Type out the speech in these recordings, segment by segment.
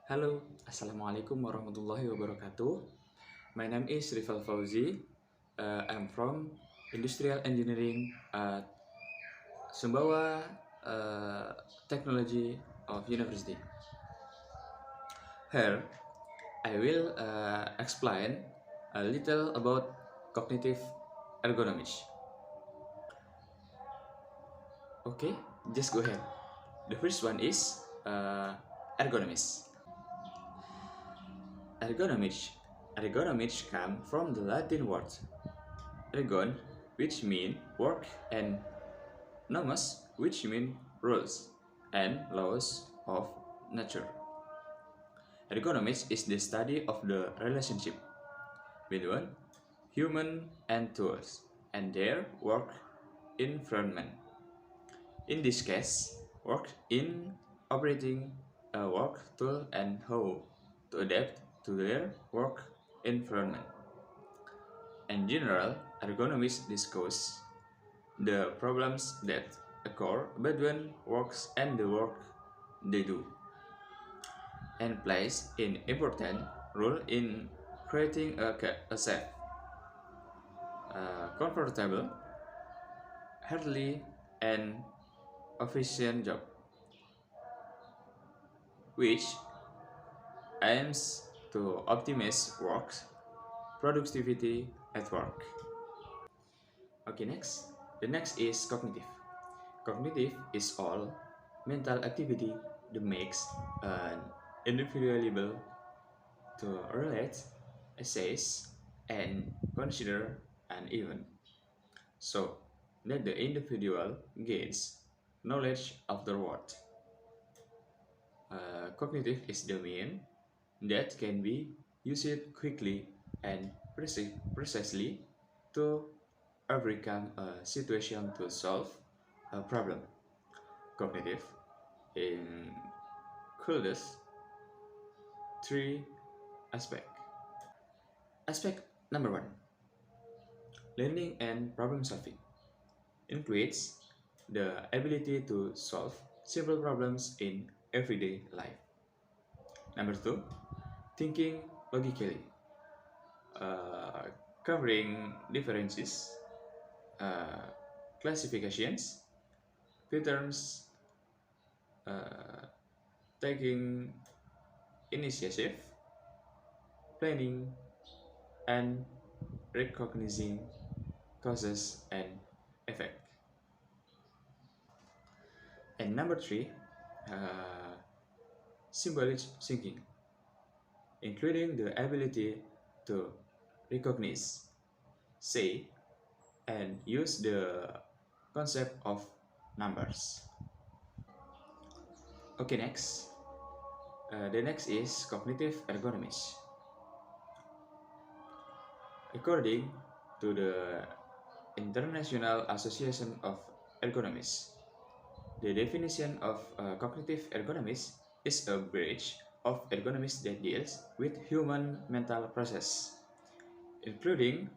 Halo, Assalamualaikum warahmatullahi wabarakatuh. My name is Rival Fauzi. I'm from Industrial Engineering at Sumbawa Technology of University. Here, I will explain a little about cognitive ergonomy. Okay, just go ahead. The first one is ergonomy. Ergonomics. Ergonomics come from the Latin word ergon, which mean work, and nomos, which mean rules and laws of nature. Ergonomics is the study of the relationship between human and tools and their work environment. In this case, work in operating a work tool and how to adapt to their work environment. In general, ergonomics discuss the problems that occur between works and the work they do, and plays an important role in creating a safe, comfortable, healthy, and efficient job, which aims to optimize work productivity at work. Okay, next. The next is cognitive. Cognitive is all mental activity that makes an individual able to relate, assess, and consider an event, so that the individual gains knowledge of the world. Cognitive is the mean that can be used quickly and precisely to overcome a situation to solve a problem. Cognitive includes three aspects. Aspect number one, learning and problem solving, includes the ability to solve simple problems in everyday life. Number two, thinking logically, uh, covering differences, uh, classifications, patterns, uh, taking initiative, planning, and recognizing causes and effect. And number three, uh, symbolic thinking, including the ability to recognize, say, and use the concept of numbers. Okay, next. The next is cognitive ergonomy. According to the International Association of Ergonomists, the definition of cognitive ergonomics is a branch of ergonomics that deals with human mental process, including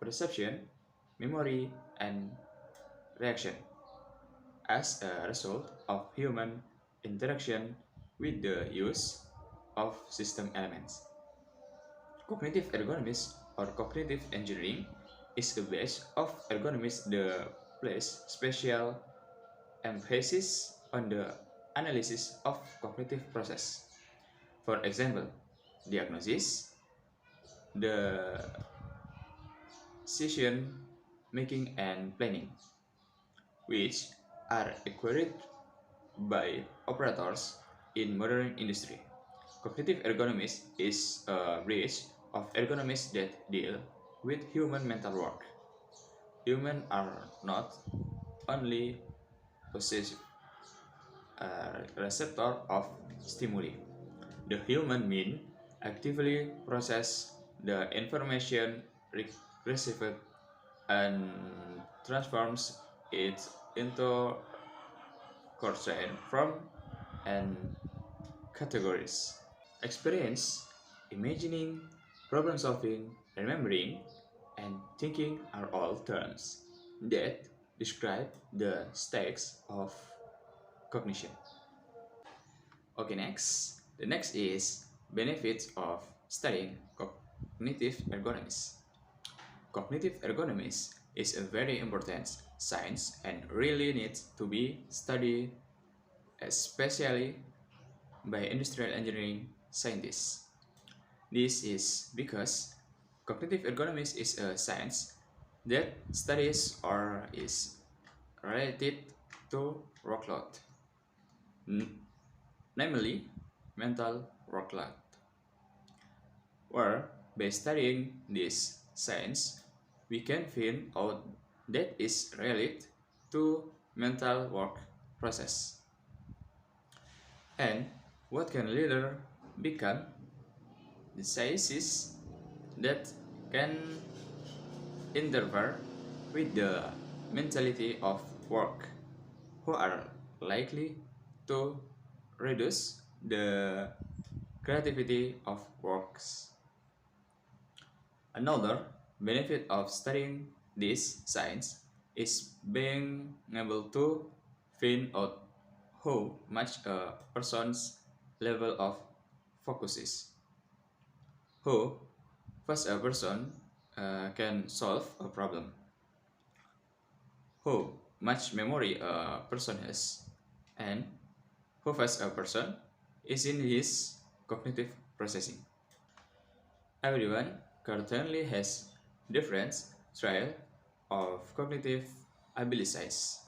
perception, memory, and reaction as a result of human interaction with the use of system elements. Cognitive ergonomics or cognitive engineering is the base of ergonomics that place special emphasis on the analysis of cognitive process. For example, diagnosis, the decision making and planning, which are acquired by operators in modern industry. Cognitive ergonomics is a branch of ergonomics that deal with human mental work. Humans are not only possessive receptor of stimuli. The human mind actively process the information received and transforms it into content from and categories. Experience, imagining, problem solving, remembering, and thinking are all terms that describe the stakes of cognition. Okay, next. The next is benefits of studying cognitive ergonomics. Cognitive ergonomics is a very important science and really needs to be studied, especially by industrial engineering scientists. This is because cognitive ergonomics is a science that studies or is related to workload, n- namely mental workload, where by studying this science, we can find out that is related to mental work process and what can later become the sciences that can interfere with the mentality of work, who are likely to reduce the creativity of works. Another benefit of studying this science is being able to find out how much a person's level of focus is, how fast a person can solve a problem, how much memory a person has, and how fast a person is in his cognitive processing. Everyone currently has different style of cognitive abilities.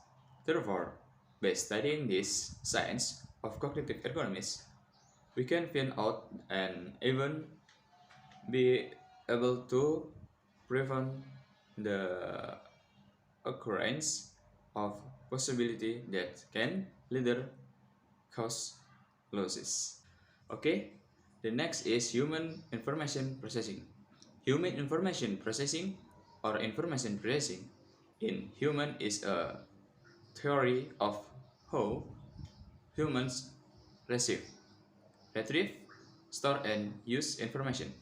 Therefore, by studying this science of cognitive ergonomics, we can find out and even be able to prevent the occurrence of possibility that can later cause losses. Okay, the next is human information processing. Human information processing or information processing in human is a theory of how humans receive, retrieve, store and use information.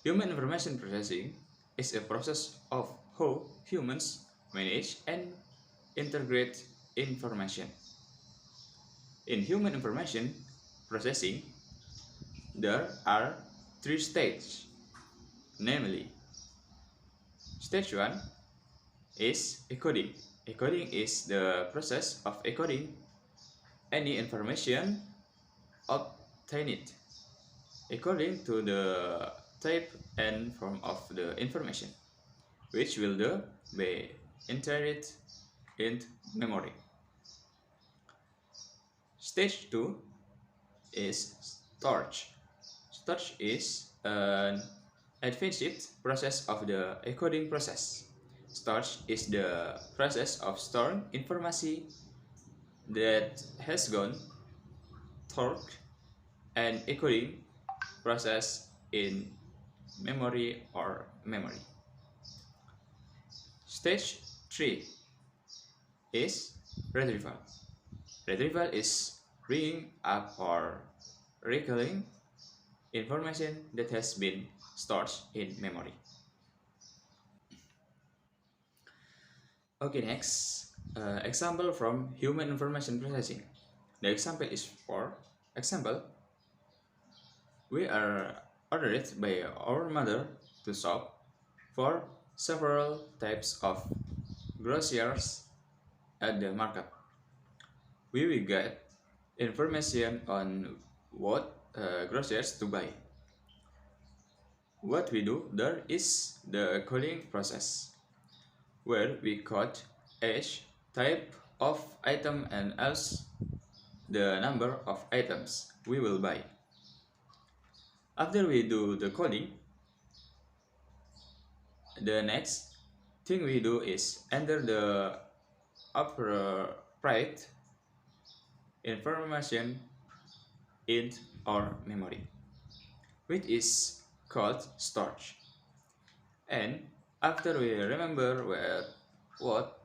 Human information processing is a process of how humans manage and integrate information. In human information processing, there are three stages, namely, stage 1 is encoding. Encoding is the process of encoding any information obtained according to the type and form of the information, which will be entered in memory. Stage 2 is storage. Storage is an advanced process of the encoding process. Storage is the process of storing information that has gone through an encoding process in memory or memory. Stage 3 is retrieval. Retrieval is bringing up or recalling information that has been stored in memory. Okay, next example from human information processing. The example is for example, we are ordered by our mother to shop for several types of groceries at the market. We will get information on what groceries to buy. What we do there is the coding process, where we code each type of item and else the number of items we will buy. After we do the coding, the next thing we do is enter the appropriate information in our memory, which is called storage. And after we remember what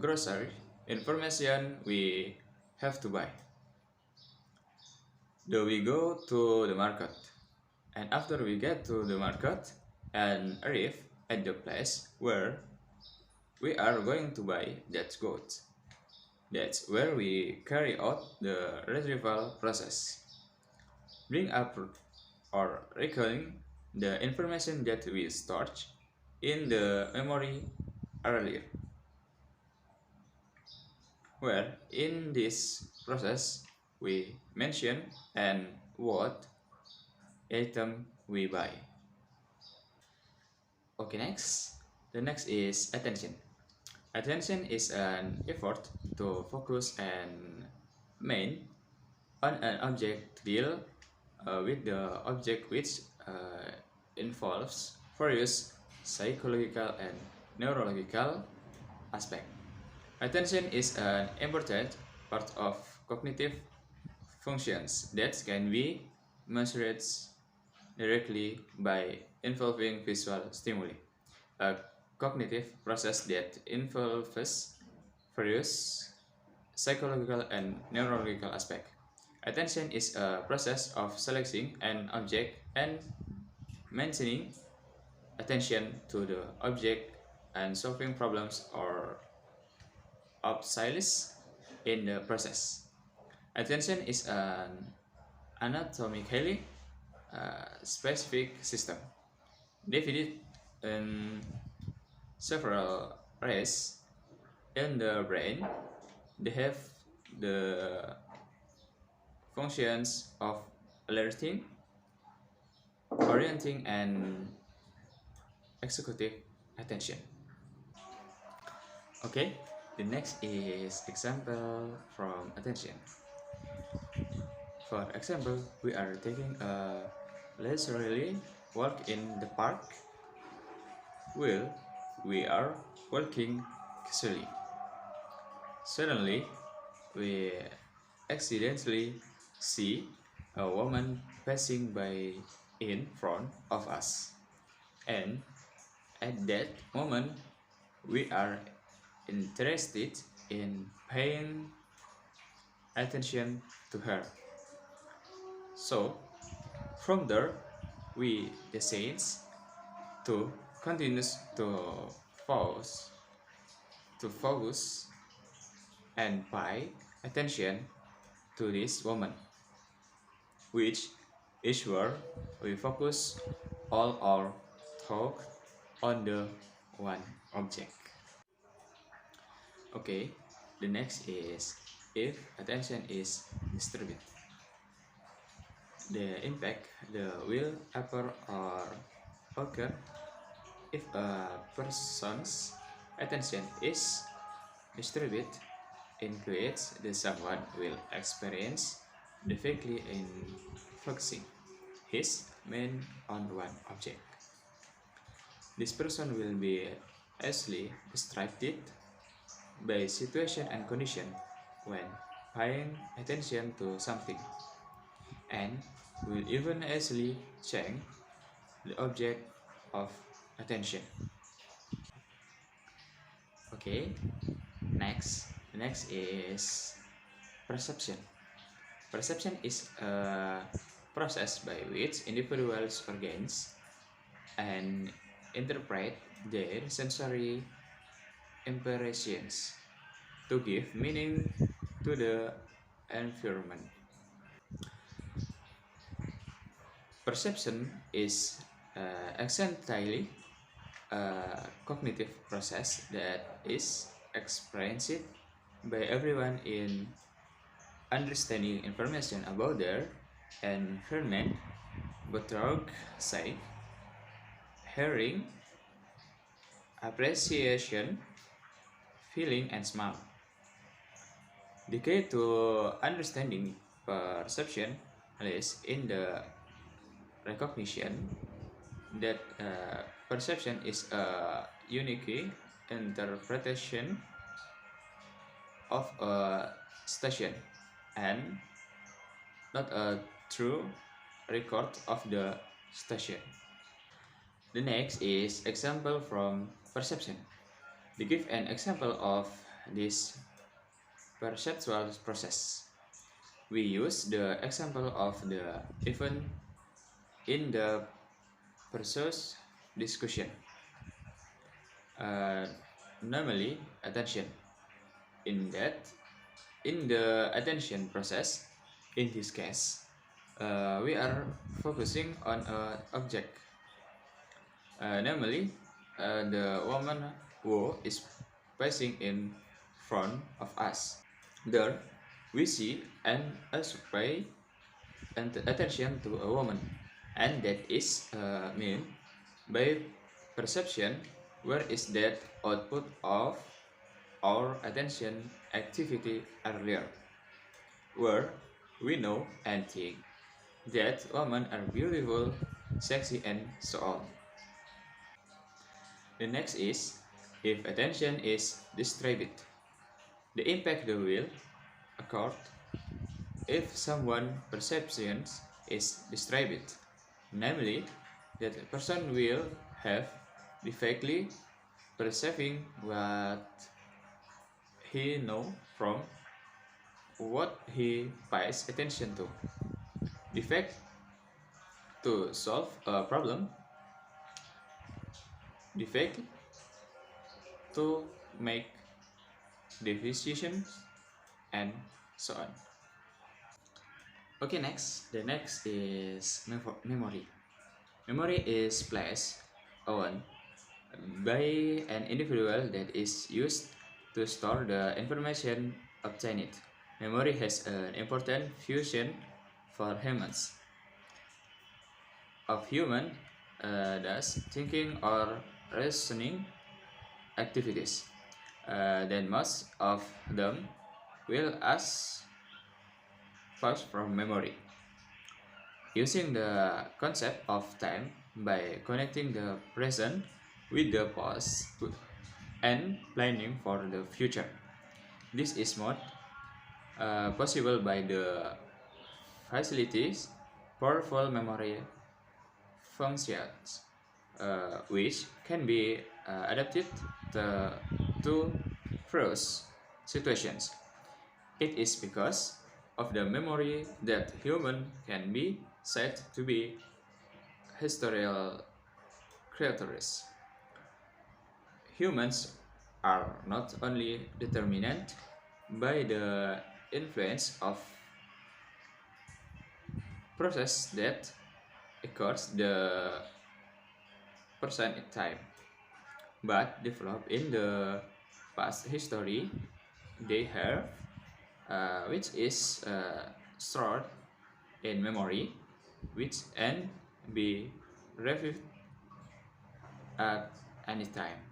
grocery information we have to buy, do we go to the market. And after we get to the market and arrive at the place where we are going to buy that goods, That's where we carry out the retrieval process. Bring up or recalling the information that we stored in the memory earlier, where in this process we mention and what item we buy. Okay, next. The next is attention. Attention is an effort to focus and main on an object to deal with the object which involves various psychological and neurological aspect. Attention is an important part of cognitive functions that can be measured directly by involving visual stimuli, a cognitive process that involves various psychological and neurological aspects. Attention is a process of selecting an object and maintaining attention to the object and solving problems or obstacles in the process. Attention is an anatomically specific system divided in several areas in the brain. They have the functions of alerting, orienting, and executive attention. Okay, the next is example from attention. For example, we are taking a leisurely walk in the park while we are walking casually. Suddenly, we accidentally see a woman passing by in front of us, and at that moment, we are interested in paying attention to her. So, from there, we decide to continue focus, to focus and pay attention to this woman, which is where we focus all our thought on the one object. Okay, the next is if attention is distributed. The impact the will appear or occur if a person's attention is distributed includes the someone will experience difficulty in focusing his mind on one object. This person will be easily distracted by situation and condition when paying attention to something, and will even easily change the object of attention. Okay, next is perception. Perception is a process by which individuals organs and interpret their sensory impressions to give meaning to the environment. Perception is essentially a cognitive process that is experienced by everyone in understanding information about their environment, both through sight, hearing, appreciation, feeling, and smell. The key to understanding perception lies in the recognition that perception is a unique interpretation of a station and not a true record of the station. The next is example from perception. We give an example of this perceptual process. We use the example of the event in the previous discussion. Uh, Normally, attention. In that, In the attention process, in this case, we are focusing on an object, namely the woman who is passing in front of us. There, we see and pay attention to a woman, and that is mean by perception. Where is that output of our attention activity earlier, where we know and think that women are beautiful, sexy, and so on. The next is if attention is distributed. The impact will occur if someone's perceptions is distributed, namely that a person will have difficulty perceiving what he know from what he pays attention to. Defect to solve a problem, defect to make decisions, and so on. Okay, next. The next is memory. Memory is placed on by an individual that is used to store the information obtained. Memory has an important function for humans. Of human, thus thinking or reasoning activities. Then most of them will ask first from memory. Using the concept of time by connecting the present with the past and planning for the future. This is not possible by the facilities powerful memory functions, which can be adapted to various situations. It is because of the memory that human can be said to be historical creators. Humans are not only determined by the influence of process that occurs the present time, but develop in the past history they have, which is stored in memory, which can be reviewed at any time.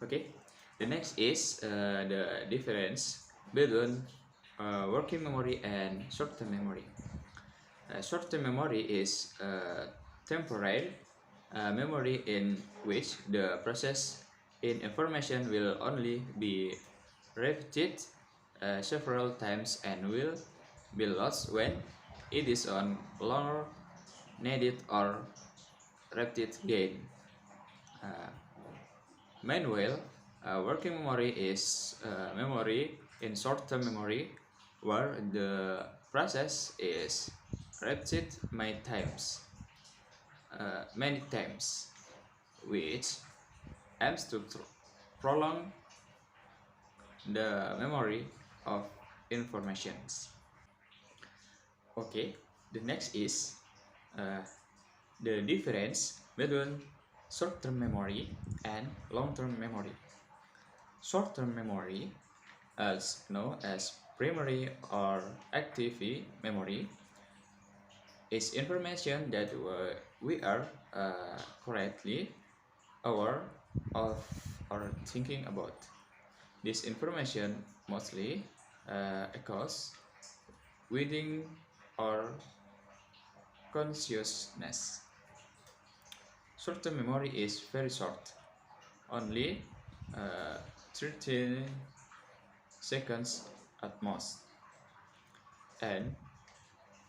Okay, the next is the difference between working memory and short-term memory. Short-term memory is temporary memory in which the process in information will only be repeated several times and will be lost when it is on longer needed or repeated gain. Uh, Meanwhile, working memory is memory in short-term memory where the process is repeated many times, which aims to prolong the memory of informations. Okay, the next is uh, the difference between short-term memory and long-term memory. Short-term memory, as known as primary or active memory, is information that we are correctly aware of or thinking about. This information mostly occurs within our consciousness. Short-term memory is very short, only 13 seconds at most. And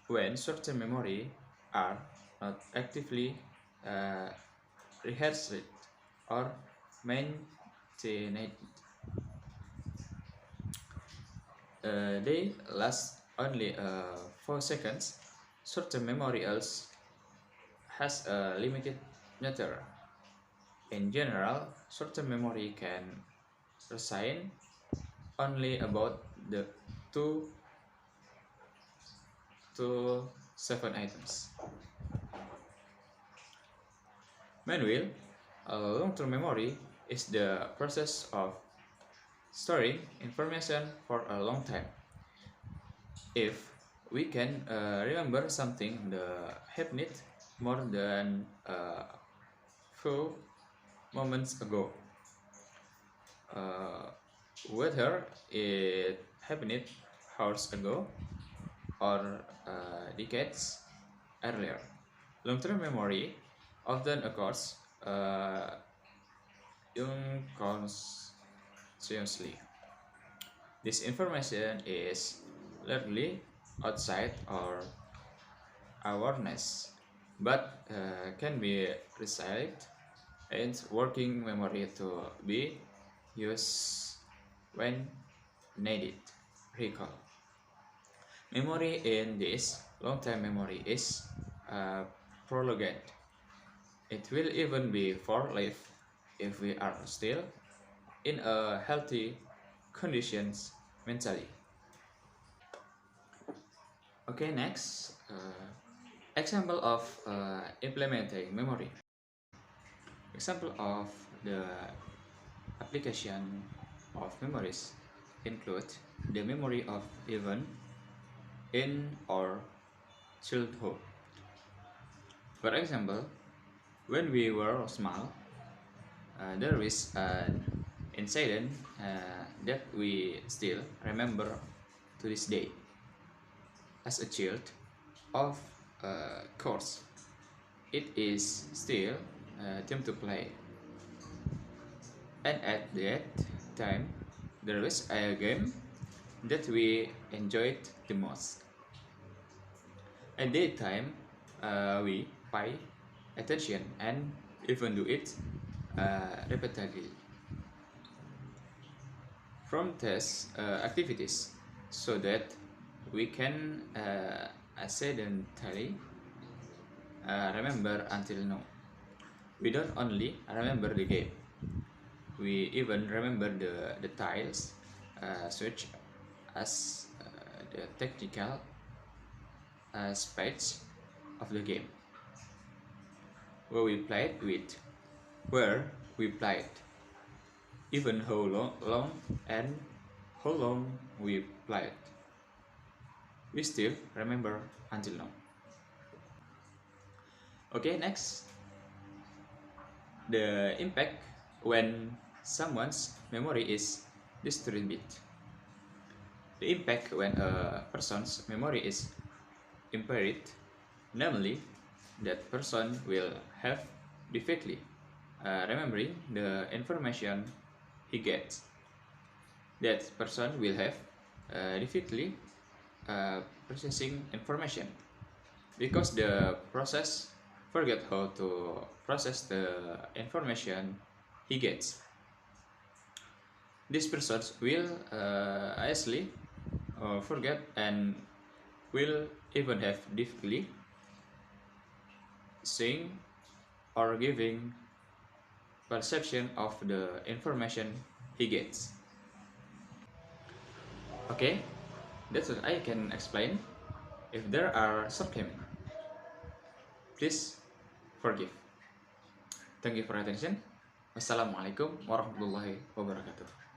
when short-term memory are not actively uh, rehearsed or maintained, they last only 4 seconds. Short-term memory else has a limited nature. In general, short-term memory can reside only about the two to 7 items. Meanwhile, a long-term memory is the process of storing information for a long time. If we can remember something that happened more than a few moments ago, uh, whether it happened hours ago or decades earlier. Long-term memory often occurs unconsciously. This information is largely outside our awareness, but can be recycled and working memory to be used when needed. Recall. Memory in this long-term memory is prolonged. It will even be for life if we are still in a healthy conditions mentally. Okay, next example of implementing memory. Example of the application of memories include the memory of event in our childhood. For example, when we were small, there is an incident that we still remember to this day. As a child, of course, it is still time to play. And at that time, there was a game that we enjoyed the most. At that time, we pay attention and even do it repeatedly. From these activities so that we can accidentally remember until now. We don't only remember the game, we even remember the tiles, such as the technical aspects of the game, where we played with, where we played, even how long and how long we played. We still remember until now. Okay, next, the impact when someone's memory is disturbed. The impact when a person's memory is impaired, namely, that person will have difficulty remembering the information he gets. That person will have difficulty processing information because the process forget how to process the information he gets. This person will easily forget and will even have difficulty seeing or giving perception of the information he gets. Okay, that's what I can explain. If there are shortcomings, please forgive. Thank you for your attention. Wassalamualaikum warahmatullahi wabarakatuh.